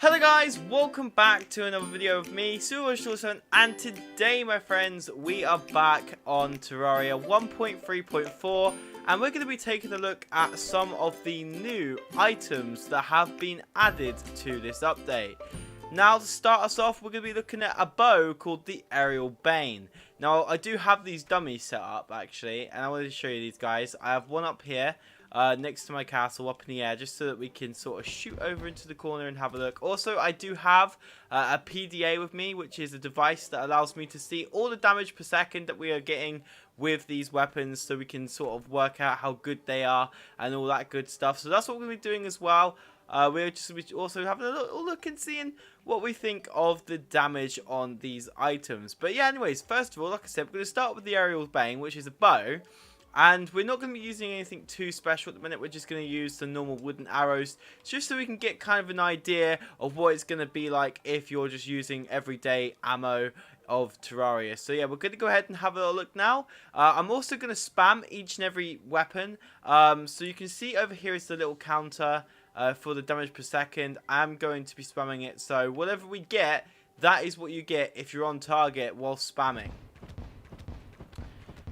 Hello guys, welcome back to another video of me, Super, and today my friends, we are back on Terraria 1.3.4 and we're going to be taking a look at some of the new items that have been added to this update. Now to start us off, we're going to be looking at a bow called the Aerial Bane. Now I do have these dummies set up actually, and I want to show you these guys. I have one up here. Next to my castle up in the air, just so that we can sort of shoot over into the corner and have a look. Also, I do have a PDA with me, which is a device that allows me to see all the damage per second that we are getting with these weapons, so we can sort of work out how good they are and all that good stuff. So that's what we're going to be doing as well. We're just also having a look and seeing what we think of the damage on these items. But yeah, anyways, first of all, like I said, we're going to start with the Aerial Bane, which is a bow. And we're not going to be using anything too special at the minute. We're just going to use the normal wooden arrows, just so we can get kind of an idea of what it's going to be like if you're just using everyday ammo of Terraria. So yeah, we're going to go ahead and have a little look now. I'm also going to spam each and every weapon. So you can see over here is the little counter for the damage per second. I'm going to be spamming it. So whatever we get, that is what you get if you're on target while spamming.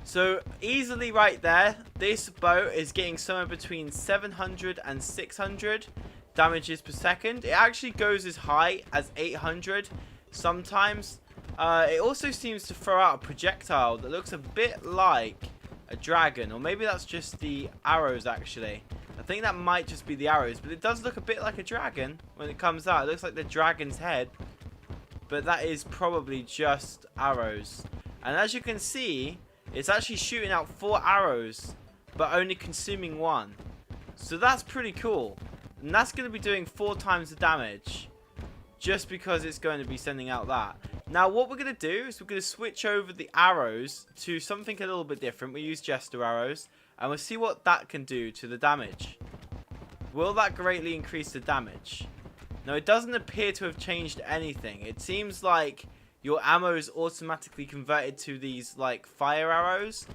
So easily right there, this bow is getting somewhere between 700 and 600 damages per second. It actually goes as high as 800 sometimes. It also seems to throw out a projectile that looks a bit like a dragon, or maybe that's just the arrows actually. I think that might just be the arrows, but it does look a bit like a dragon when it comes out. It looks like the dragon's head, but that is probably just arrows. And as you can see, it's actually shooting out 4 arrows, but only consuming 1. So that's pretty cool. And that's going to be doing 4 times the damage, just because it's going to be sending out that. Now what we're going to do is we're going to switch over the arrows to something a little bit different. We use Jester arrows, and we'll see what that can do to the damage. Will that greatly increase the damage? Now it doesn't appear to have changed anything. It seems like your ammo is automatically converted to these like fire arrows,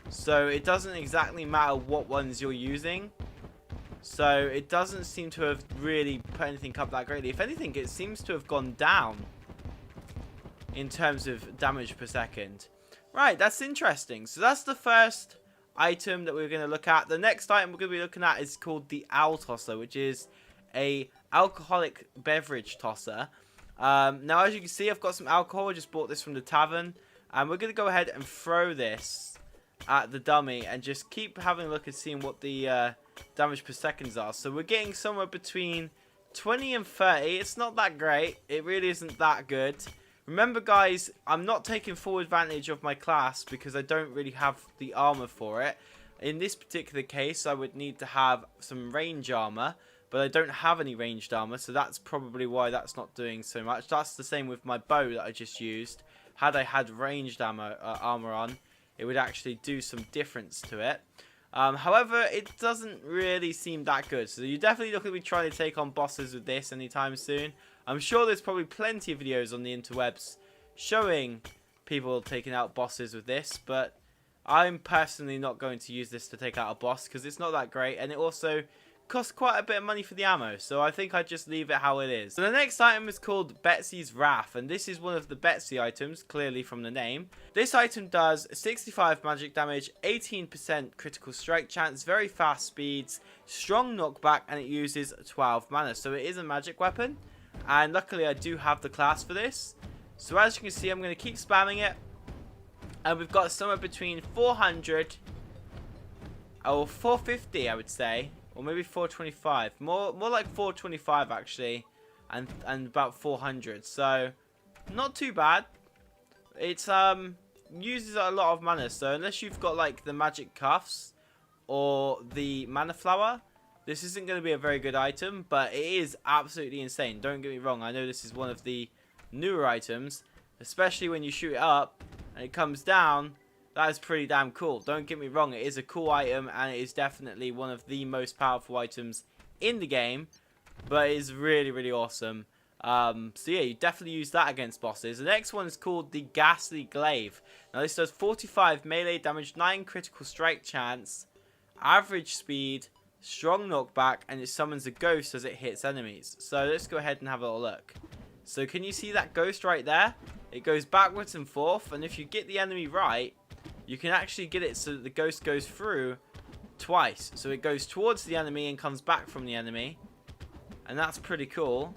so it doesn't exactly matter what ones you're using. So it doesn't seem to have really put anything up that greatly. If anything, it seems to have gone down in terms of damage per second. Right, that's interesting. So that's the first item that we're going to look at. The next item we're going to be looking at is called the Owl Tosser, which is a alcoholic beverage tosser. Now as you can see, I've got some alcohol. I just bought this from the tavern, and we're going to go ahead and throw this at the dummy and just keep having a look and seeing what the damage per seconds are. So we're getting somewhere between 20 and 30. It's not that great. It really isn't that good. Remember guys, I'm not taking full advantage of my class because I don't really have the armor for it. In this particular case, I would need to have some range armor, but I don't have any ranged armor, so that's probably why that's not doing so much. That's the same with my bow that I just used. Had I had ranged armor on, it would actually do some difference to it. However, it doesn't really seem that good, so you're definitely not going to be trying to take on bosses with this anytime soon. I'm sure there's probably plenty of videos on the interwebs showing people taking out bosses with this, but I'm personally not going to use this to take out a boss because it's not that great, and it also costs quite a bit of money for the ammo, so I think I'd just leave it how it is. So the next item is called Betsy's Wrath, and this is one of the Betsy items, clearly from the name. This item does 65 magic damage, 18% critical strike chance, very fast speeds, strong knockback, and it uses 12 mana. So it is a magic weapon, and luckily I do have the class for this. So as you can see, I'm going to keep spamming it, and we've got somewhere between 400 or 450, I would say. Or maybe 425. More like 425 actually. And about 400. So not too bad. It's uses a lot of mana. So unless you've got like the magic cuffs or the mana flower, this isn't going to be a very good item, but it is absolutely insane. Don't get me wrong. I know this is one of the newer items, especially when you shoot it up and it comes down. That is pretty damn cool. Don't get me wrong, it is a cool item, and it is definitely one of the most powerful items in the game, but it is really, really awesome. So yeah, you definitely use that against bosses. The next one is called the Ghastly Glaive. Now this does 45 melee damage, 9 critical strike chance, average speed, strong knockback, and it summons a ghost as it hits enemies. So let's go ahead and have a little look. So can you see that ghost right there? It goes backwards and forth, and if you get the enemy right, you can actually get it so that the ghost goes through twice. So it goes towards the enemy and comes back from the enemy, and that's pretty cool.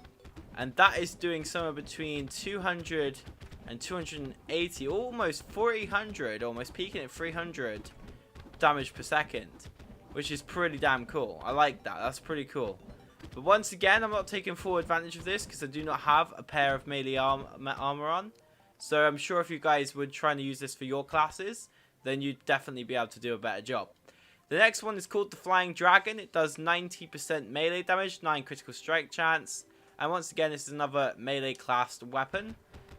And that is doing somewhere between 200 and 280, almost 400, almost peaking at 300 damage per second, which is pretty damn cool. I like that. That's pretty cool. But once again, I'm not taking full advantage of this because I do not have a pair of melee armor on. So I'm sure if you guys were trying to use this for your classes, then you'd definitely be able to do a better job. The next one is called the Flying Dragon. It does 90% melee damage, 9 critical strike chance. And once again, this is another melee classed weapon.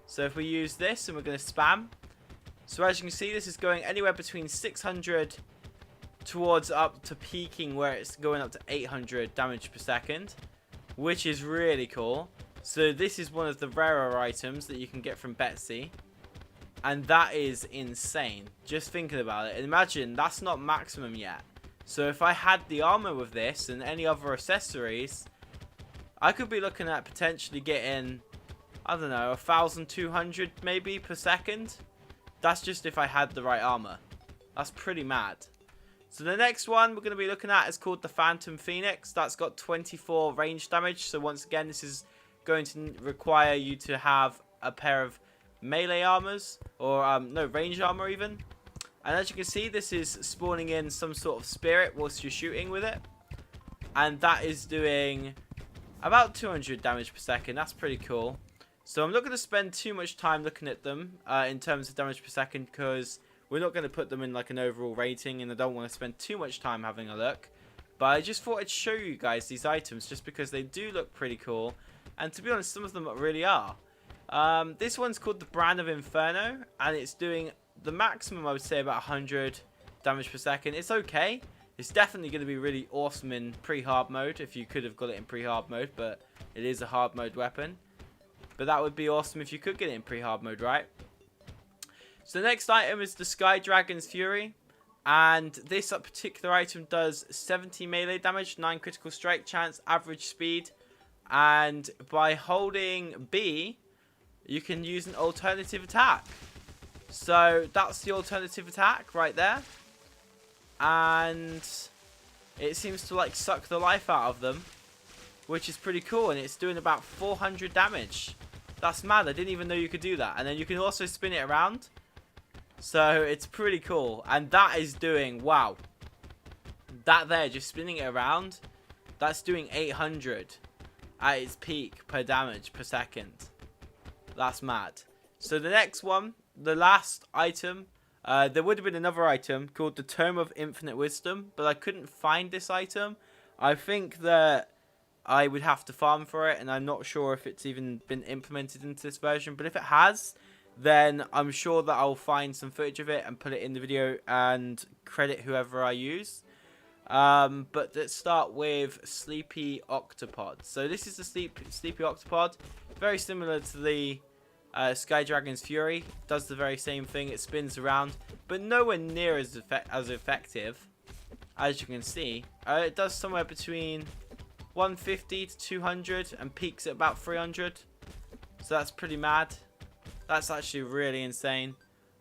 So if we use this and we're going to spam. So as you can see, this is going anywhere between 600 towards up to peaking where it's going up to 800 damage per second, which is really cool. So this is one of the rarer items that you can get from Betsy, and that is insane. Just thinking about it, imagine that's not maximum yet. So if I had the armor with this and any other accessories, I could be looking at potentially getting, I don't know, 1,200 maybe per second. That's just if I had the right armor. That's pretty mad. So the next one we're going to be looking at is called the Phantom Phoenix. That's got 24 range damage. So once again, this is going to require you to have a pair of melee armors, or no, range armor even. And as you can see, this is spawning in some sort of spirit whilst you're shooting with it. And that is doing about 200 damage per second. That's pretty cool. So I'm not going to spend too much time looking at them in terms of damage per second, because we're not going to put them in like an overall rating, and I don't want to spend too much time having a look. But I just thought I'd show you guys these items just because they do look pretty cool. And to be honest, some of them really are. This one's called the Brand of Inferno, and it's doing the maximum, I would say, about 100 damage per second. It's okay. It's definitely going to be really awesome in pre-hard mode, if you could have got it in pre-hard mode, but it is a hard mode weapon. But that would be awesome if you could get it in pre-hard mode, right? So the next item is the Sky Dragon's Fury, and this particular item does 70 melee damage, 9 critical strike chance, average speed, and by holding B, you can use an alternative attack. So that's the alternative attack right there, and it seems to like suck the life out of them, which is pretty cool, and it's doing about 400 damage. That's mad. I didn't even know you could do that. And then you can also spin it around. So it's pretty cool. And that is doing, wow. That there, just spinning it around, that's doing 800 at its peak per damage per second. That's mad. So the next one, the last item, there would have been another item called the Tome of Infinite Wisdom, but I couldn't find this item. I think that I would have to farm for it, and I'm not sure if it's even been implemented into this version. But if it has, then I'm sure that I'll find some footage of it and put it in the video and credit whoever I use. But let's start with Sleepy Octopod. So this is the Sleepy Octopod. Very similar to the Sky Dragon's Fury. Does the very same thing. It spins around, but nowhere near as effective. As you can see, it does somewhere between 150 to 200 and peaks at about 300. So that's pretty mad. That's actually really insane.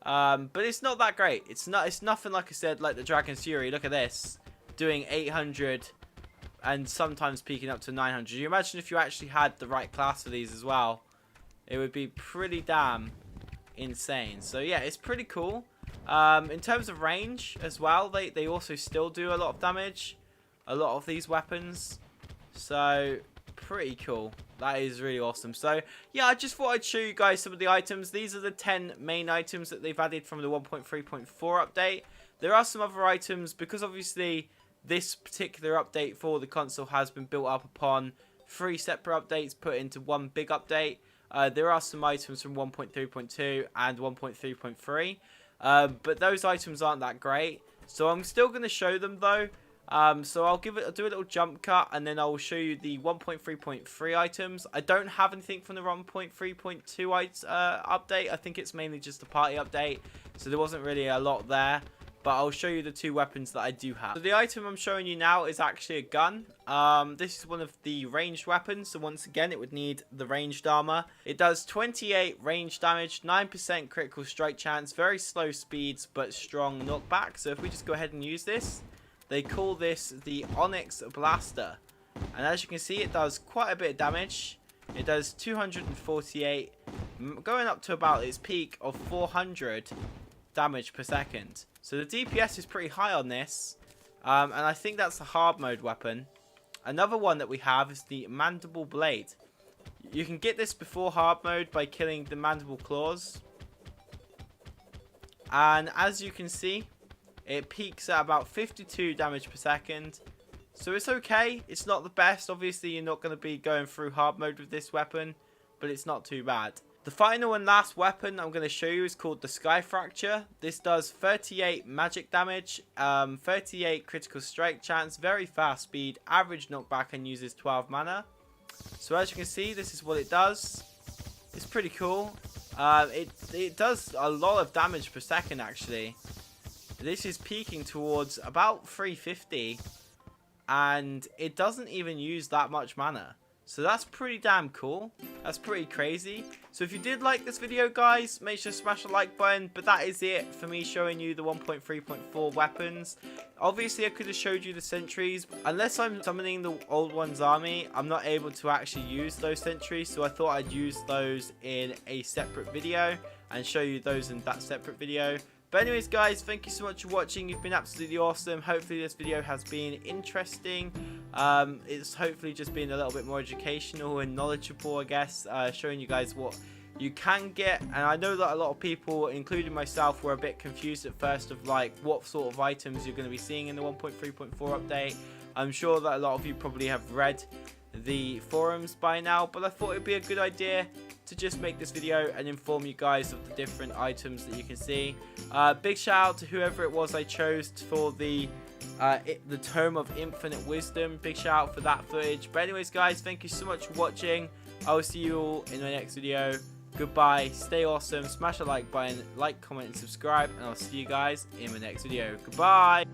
But it's not that great. It's nothing, like I said, like the Dragon's Fury. Look at this, doing 800 and sometimes peaking up to 900. You imagine if you actually had the right class for these as well, it would be pretty damn insane. So yeah, it's pretty cool. In terms of range as well, they also still do a lot of damage, a lot of these weapons. So pretty cool. That is really awesome. So yeah, I just thought I'd show you guys some of the items. These are the 10 main items that they've added from the 1.3.4 update. There are some other items, because obviously this particular update for the console has been built up upon 3 separate updates put into one big update. There are some items from 1.3.2 and 1.3.3, but those items aren't that great. So I'm still going to show them though. So I'll do a little jump cut, and then I'll show you the 1.3.3 items. I don't have anything from the 1.3.2 update. I think it's mainly just a party update, so there wasn't really a lot there. but I'll show you the 2 weapons that I do have. So the item I'm showing you now is actually a gun. This is one of the ranged weapons, so once again it would need the ranged armor. It does 28 range damage, 9% critical strike chance, very slow speeds but strong knockback. So if we just go ahead and use this, they call this the Onyx Blaster, and as you can see it does quite a bit of damage. It does 248, going up to about its peak of 400 damage per second. So the DPS is pretty high on this, and I think that's the hard mode weapon. Another one that we have is the Mandible Blade. You can get this before hard mode by killing the Mandible Claws, and as you can see, it peaks at about 52 damage per second. So it's okay. It's not the best. Obviously, you're not going to be going through hard mode with this weapon, but it's not too bad. The final and last weapon I'm going to show you is called the Sky Fracture. This does 38 magic damage, 38 critical strike chance, very fast speed, average knockback, and uses 12 mana. So as you can see, this is what it does. It's pretty cool. It does a lot of damage per second actually. This is peaking towards about 350. And it doesn't even use that much mana. So that's pretty damn cool. That's pretty crazy. So if you did like this video, guys, make sure to smash the like button. But that is it for me showing you the 1.3.4 weapons. Obviously, I could have showed you the sentries. Unless I'm summoning the old one's army, I'm not able to actually use those sentries. So I thought I'd use those in a separate video and show you those in that separate video. But anyways, guys, thank you so much for watching. You've been absolutely awesome. Hopefully this video has been interesting. It's hopefully just been a little bit more educational and knowledgeable, I guess, showing you guys what you can get. And I know that a lot of people, including myself, were a bit confused at first of like what sort of items you're going to be seeing in the 1.3.4 update. I'm sure that a lot of you probably have read the forums by now, but I thought it'd be a good idea to just make this video and inform you guys of the different items that you can see. Big shout out to whoever it was I chose for the Tome of Infinite Wisdom. Big shout out for that footage. But anyways, guys, thank you so much for watching. I will see you all in my next video. Goodbye, stay awesome, smash the like button, like, comment and subscribe, and I'll see you guys in my next video. Goodbye.